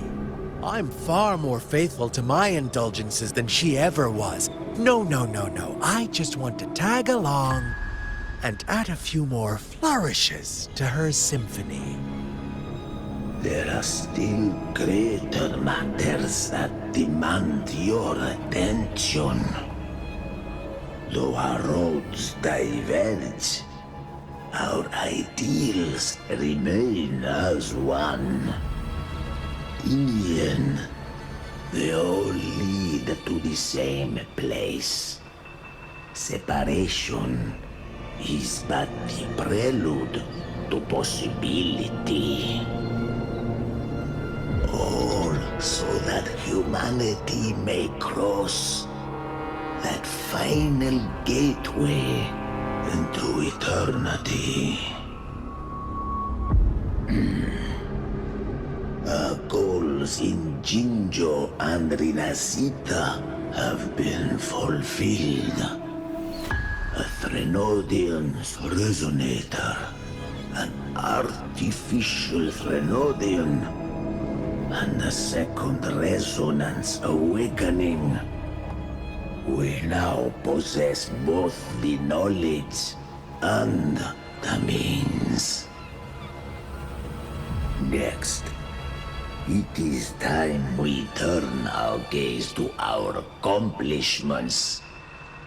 I'm far more faithful to my indulgences than she ever was. No. I just want to tag along and add a few more flourishes to her symphony. There are still greater matters that demand your attention. Though our roads diverge, our ideals remain as one. In the end, they all lead to the same place. Separation is but the prelude to possibility. All so that humanity may cross that final gateway into eternity. Our goals in YoonG and Renacita have been fulfilled. A Threnodian's resonator, an artificial Threnodian, and a second resonance awakening. We now possess both the knowledge and the means. Next, it is time we turn our gaze to our accomplishments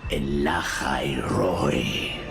in Lahai Roy.